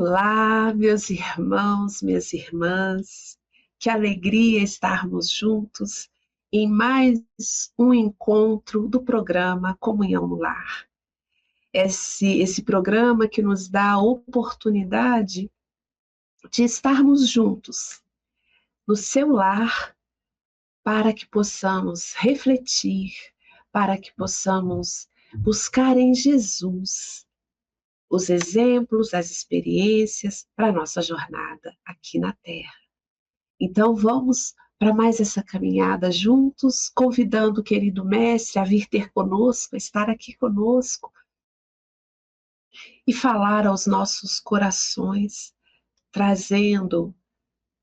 Olá, meus irmãos, minhas irmãs, que alegria estarmos juntos em mais um encontro do programa Comunhão no Lar. Esse programa que nos dá a oportunidade de estarmos juntos no seu lar para que possamos refletir, para que possamos buscar em Jesus os exemplos, as experiências para a nossa jornada aqui na Terra. Então vamos para mais essa caminhada juntos, convidando o querido Mestre a vir ter conosco, a estar aqui conosco e falar aos nossos corações, trazendo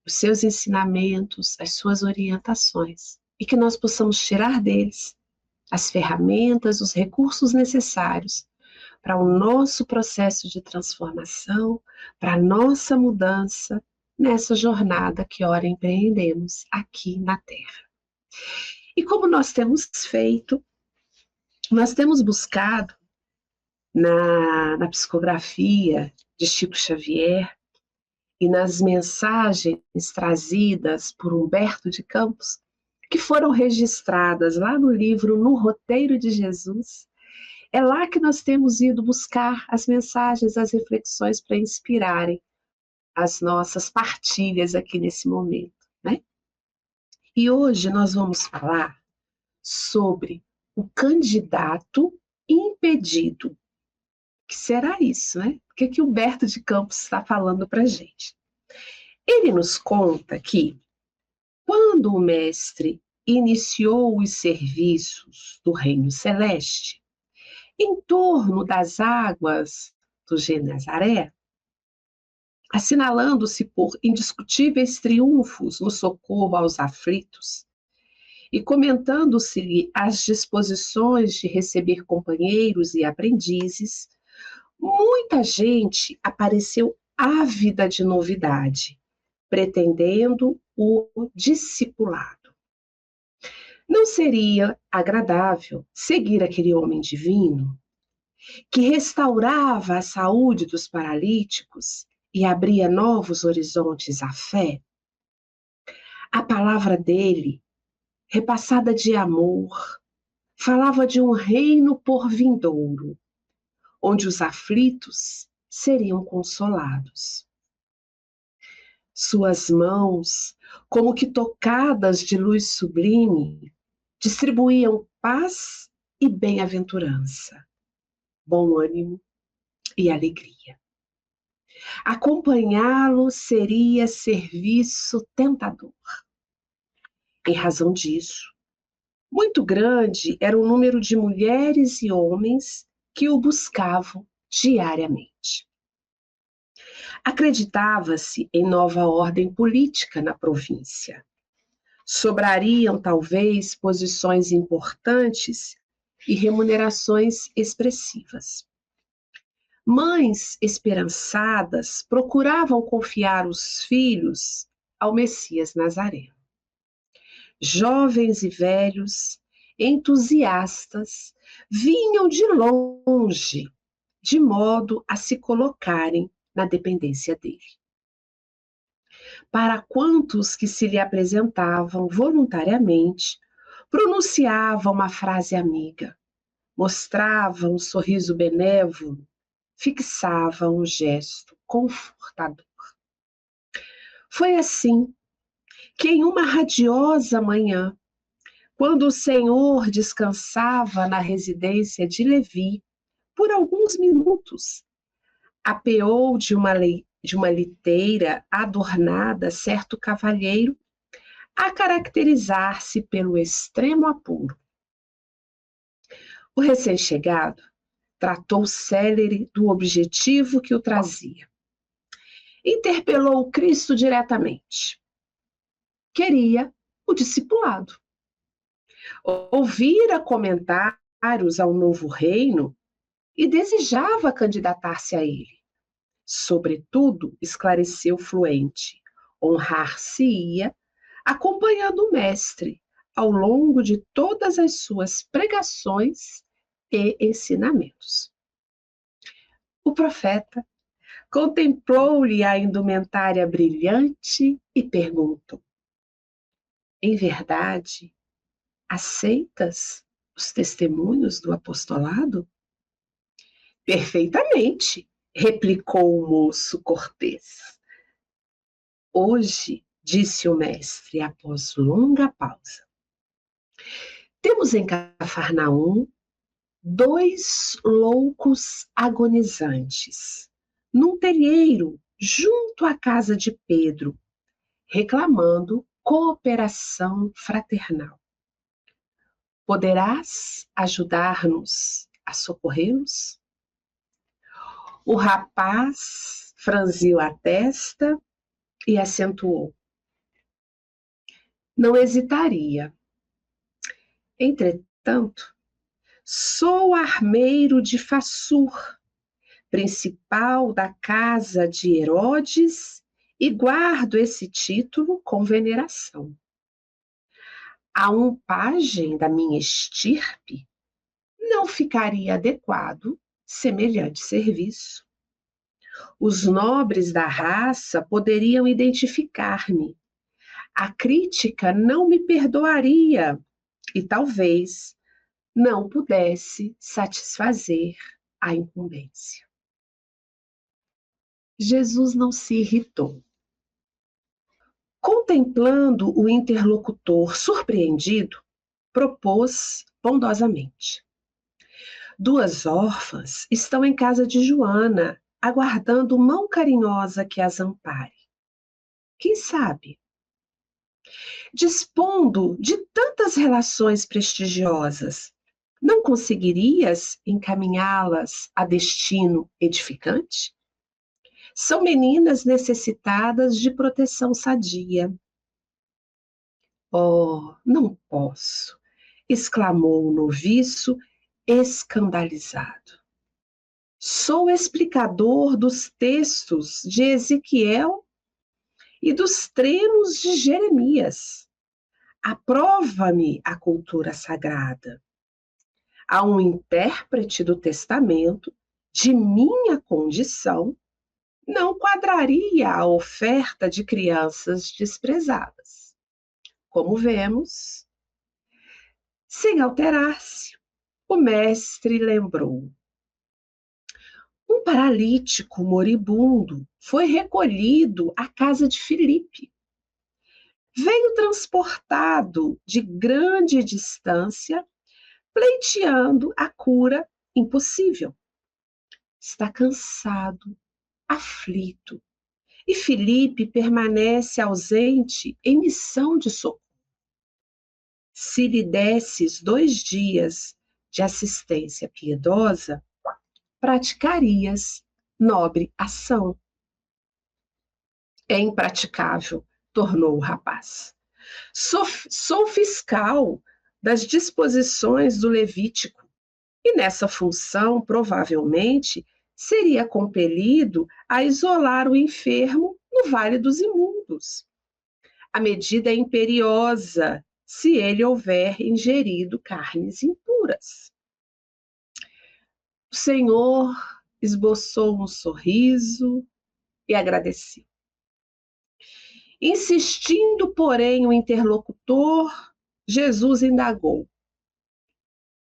os seus ensinamentos, as suas orientações, e que nós possamos tirar deles as ferramentas, os recursos necessários para o nosso processo de transformação, para a nossa mudança nessa jornada que ora empreendemos aqui na Terra. E como nós temos feito, nós temos buscado na psicografia de Chico Xavier e nas mensagens trazidas por Humberto de Campos, que foram registradas lá no livro No Roteiro de Jesus. É lá que nós temos ido buscar as mensagens, as reflexões para inspirarem as nossas partilhas aqui nesse momento, né? E hoje nós vamos falar sobre o candidato impedido. O que será isso, né? O que que Humberto de Campos está falando para a gente? Ele nos conta que, quando o mestre iniciou os serviços do Reino Celeste, em torno das águas do Genezaré, assinalando-se por indiscutíveis triunfos no socorro aos aflitos e comentando-se-lhe as disposições de receber companheiros e aprendizes, muita gente apareceu ávida de novidade, pretendendo o discipulado. Não seria agradável seguir aquele homem divino que restaurava a saúde dos paralíticos e abria novos horizontes à fé? A palavra dele, repassada de amor, falava de um reino por vindouro, onde os aflitos seriam consolados. Suas mãos, como que tocadas de luz sublime, distribuíam paz e bem-aventurança, bom ânimo e alegria. Acompanhá-lo seria serviço tentador. Em razão disso, muito grande era o número de mulheres e homens que o buscavam diariamente. Acreditava-se em nova ordem política na província. Sobrariam, talvez, posições importantes e remunerações expressivas. Mães esperançadas procuravam confiar os filhos ao Messias Nazareno. Jovens e velhos, entusiastas, vinham de longe, de modo a se colocarem na dependência dele. Para quantos que se lhe apresentavam voluntariamente, pronunciava uma frase amiga, mostrava um sorriso benévolo, fixava um gesto confortador. Foi assim que, em uma radiosa manhã, quando o Senhor descansava na residência de Levi por alguns minutos, apeou de uma liteira adornada certo cavalheiro a caracterizar-se pelo extremo apuro. O recém-chegado tratou célere do objetivo que o trazia. Interpelou o Cristo diretamente. Queria o discipulado. Ouvira comentários ao novo reino e desejava candidatar-se a ele. Sobretudo, esclareceu fluente, honrar-se-ia acompanhando o mestre ao longo de todas as suas pregações e ensinamentos. O profeta Contemplou-lhe a indumentária brilhante e perguntou: em verdade, aceitas os testemunhos do apostolado? Perfeitamente, replicou o moço cortês. Hoje, disse o mestre após longa pausa, temos em Cafarnaum 2 loucos agonizantes, num telheiro junto à casa de Pedro, reclamando cooperação fraternal. Poderás ajudar-nos a socorrê-los? O rapaz franziu a testa e acentuou: não hesitaria. Entretanto, sou armeiro de Fassur, principal da casa de Herodes, e guardo esse título com veneração. A um pajem da minha estirpe não ficaria adequado semelhante serviço. Os nobres da raça poderiam identificar-me. A crítica não me perdoaria e talvez não pudesse satisfazer a incumbência. Jesus não se irritou. Contemplando o interlocutor surpreendido, propôs bondosamente: 2 órfãs estão em casa de Joana, aguardando mão carinhosa que as ampare. Quem sabe? Dispondo de tantas relações prestigiosas, não conseguirias encaminhá-las a destino edificante? São meninas necessitadas de proteção sadia. Oh, não posso, exclamou o noviço, escandalizado. Sou explicador dos textos de Ezequiel e dos trenos de Jeremias. Aprova-me a cultura sagrada. A um intérprete do testamento, de minha condição, não quadraria a oferta de crianças desprezadas. Como vemos, sem alterar-se, o mestre lembrou: um paralítico moribundo foi recolhido à casa de Filipe. Veio transportado de grande distância, pleiteando a cura impossível. Está cansado, aflito, e Filipe permanece ausente em missão de socorro. Se lhe desses 2 dias de assistência piedosa, praticarias nobre ação. É impraticável, tornou o rapaz. Sou fiscal das disposições do Levítico, e nessa função, provavelmente, seria compelido a isolar o enfermo no Vale dos Imundos. A medida é imperiosa se ele houver ingerido carnes impuras. O Senhor esboçou um sorriso e agradeceu. Insistindo, porém, o interlocutor, Jesus indagou: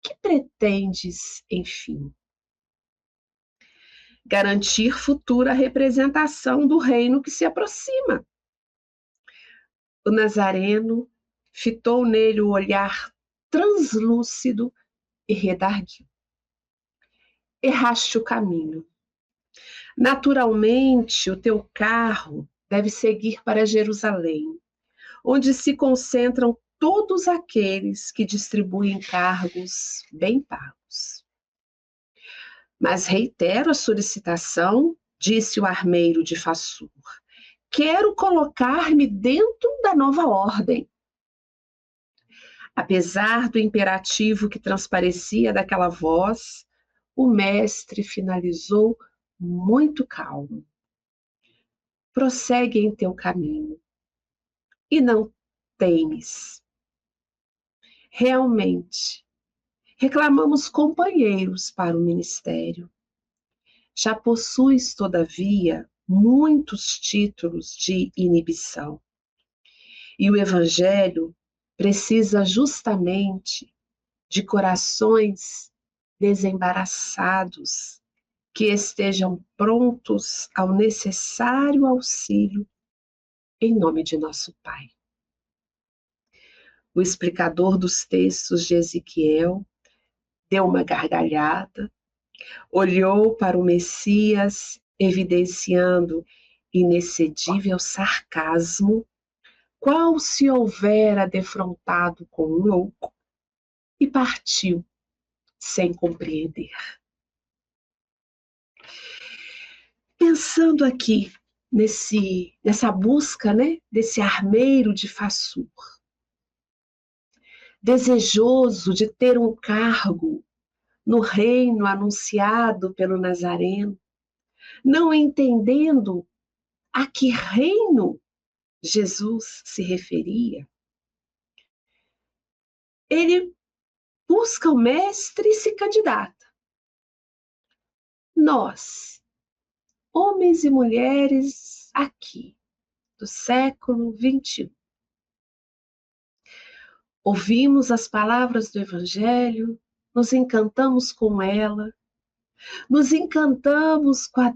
que pretendes, enfim? Garantir futura representação do reino que se aproxima. O Nazareno fitou nele o olhar translúcido e redarguiu: erraste o caminho. Naturalmente, o teu carro deve seguir para Jerusalém, onde se concentram todos aqueles que distribuem cargos bem pagos. Mas reitero a solicitação, disse o armeiro de Fassur. Quero colocar-me dentro da nova ordem. Apesar do imperativo que transparecia daquela voz, o mestre finalizou muito calmo. Prossegue em teu caminho e não temes. Realmente, reclamamos companheiros para o ministério. já possuis, todavia, muitos títulos de inibição. E o Evangelho precisa justamente de corações desembaraçados, que estejam prontos ao necessário auxílio, em nome de nosso Pai. O explicador dos textos de Ezequiel deu uma gargalhada, olhou para o Messias, evidenciando inexcedível sarcasmo, qual se houvera defrontado com um louco, e partiu sem compreender. Pensando aqui nessa busca, né, desse armeiro de Fassur, desejoso de ter um cargo no reino anunciado pelo Nazareno, não entendendo a que reino Jesus se referia, ele busca o mestre e se candidata. Nós, homens e mulheres aqui, do século XXI, ouvimos as palavras do Evangelho, nos encantamos com ela, nos encantamos com a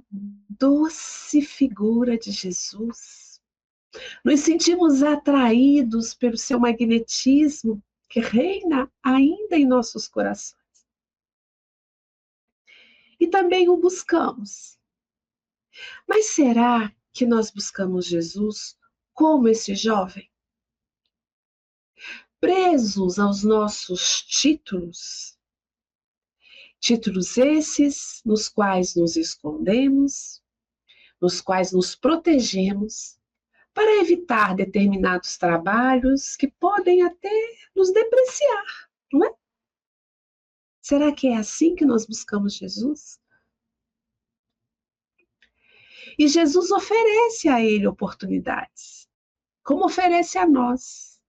doce figura de Jesus, nos sentimos atraídos pelo seu magnetismo que reina ainda em nossos corações. E também o buscamos. Mas será que nós buscamos Jesus como esse jovem? Presos aos nossos títulos? Títulos esses nos quais nos escondemos, nos quais nos protegemos, para evitar determinados trabalhos que podem até nos depreciar, não é? Será que é assim que nós buscamos Jesus? E Jesus oferece a ele oportunidades, como oferece a nós.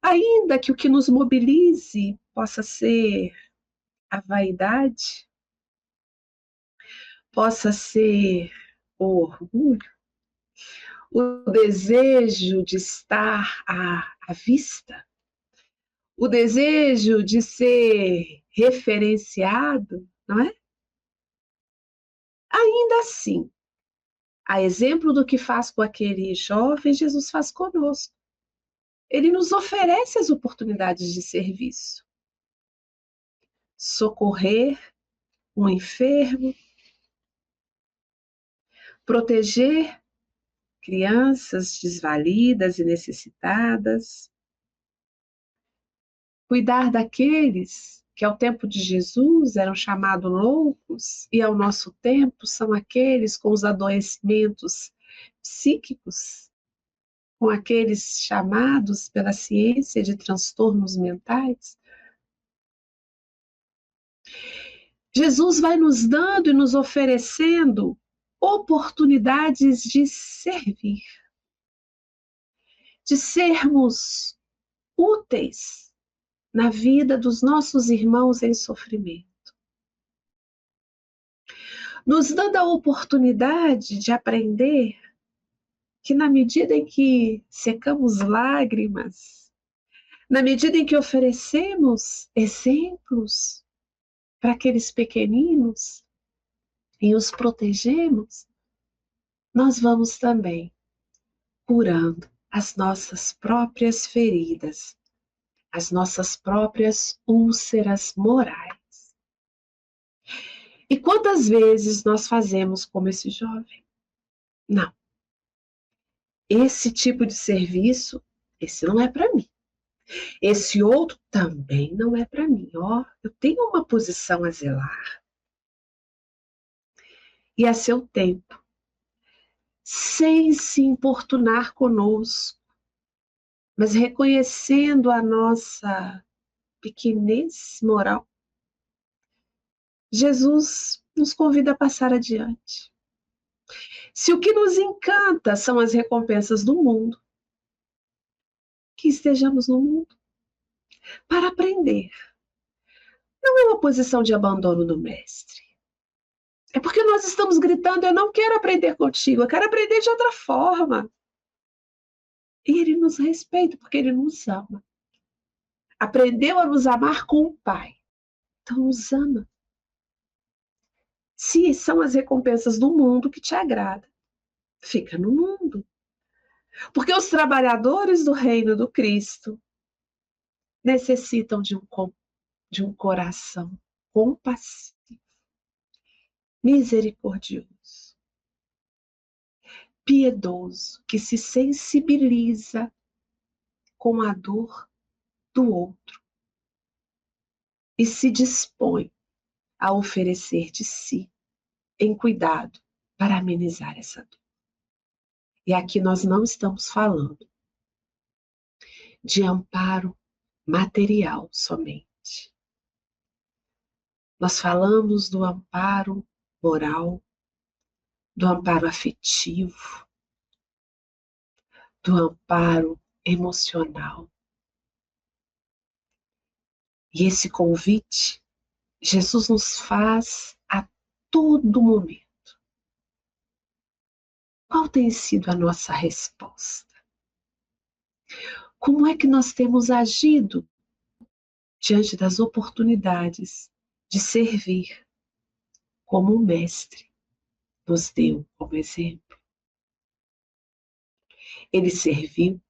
Ainda que o que nos mobilize possa ser a vaidade, possa ser o orgulho, o desejo de estar à vista, o desejo de ser referenciado, não é? Ainda assim, a exemplo do que faz com aquele jovem, Jesus faz conosco. Ele nos oferece as oportunidades de serviço. Socorrer um enfermo, proteger crianças desvalidas e necessitadas, cuidar daqueles que ao tempo de Jesus eram chamados loucos e ao nosso tempo são aqueles com os adoecimentos psíquicos, com aqueles chamados pela ciência de transtornos mentais. Jesus vai nos dando e nos oferecendo oportunidades de servir, de sermos úteis na vida dos nossos irmãos em sofrimento, nos dando a oportunidade de aprender que na medida em que secamos lágrimas, na medida em que oferecemos exemplos para aqueles pequeninos e os protegemos, nós vamos também curando as nossas próprias feridas, as nossas próprias úlceras morais. E quantas vezes nós fazemos como esse jovem? Não. Esse tipo de serviço, esse não é para mim. Esse outro também não é para mim. Ó, eu tenho uma posição a zelar. E a seu tempo, sem se importunar conosco, mas reconhecendo a nossa pequenez moral, Jesus nos convida a passar adiante. Se o que nos encanta são as recompensas do mundo, que estejamos no mundo para aprender. Não é uma posição de abandono do mestre. É porque nós estamos gritando, eu não quero aprender contigo, eu quero aprender de outra forma. E ele nos respeita, porque ele nos ama. Aprendeu a nos amar com o Pai. Então nos ama. Se são as recompensas do mundo que te agrada, fica no mundo. Porque os trabalhadores do reino do Cristo necessitam de um coração compassivo, misericordioso, piedoso, que se sensibiliza com a dor do outro e se dispõe a oferecer de si em cuidado para amenizar essa dor. E aqui nós não estamos falando de amparo material somente. Nós falamos do amparo moral, do amparo afetivo, do amparo emocional. E esse convite, Jesus nos faz a todo momento. Qual tem sido a nossa resposta? Como é que nós temos agido diante das oportunidades de servir como o Mestre nos deu como exemplo? Ele serviu,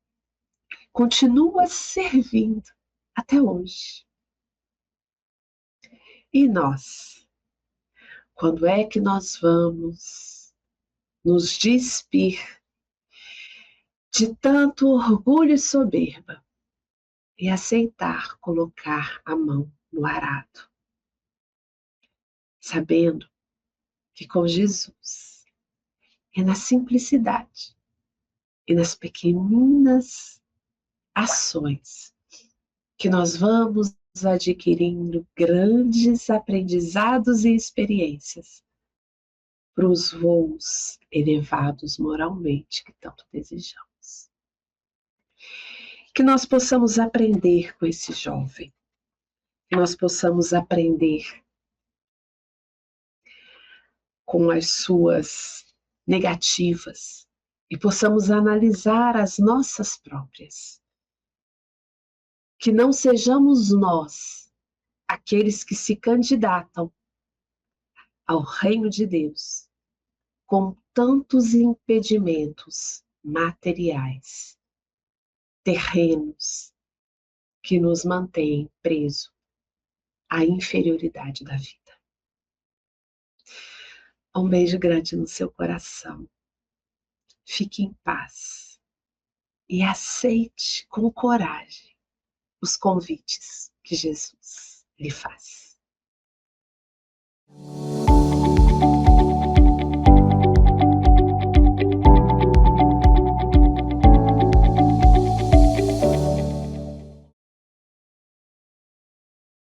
continua servindo até hoje. E nós? Quando é que nós vamos nos despir de tanto orgulho e soberba e aceitar colocar a mão no arado, sabendo que com Jesus é na simplicidade e nas pequeninas ações que nós vamos adquirindo grandes aprendizados e experiências para os voos elevados moralmente que tanto desejamos. Que nós possamos aprender com esse jovem, que nós possamos aprender com as suas negativas e possamos analisar as nossas próprias. Que não sejamos nós aqueles que se candidatam ao reino de Deus com tantos impedimentos materiais, terrenos, que nos mantêm presos à inferioridade da vida. Um beijo grande no seu coração. Fique em paz e aceite com coragem os convites que Jesus lhe faz.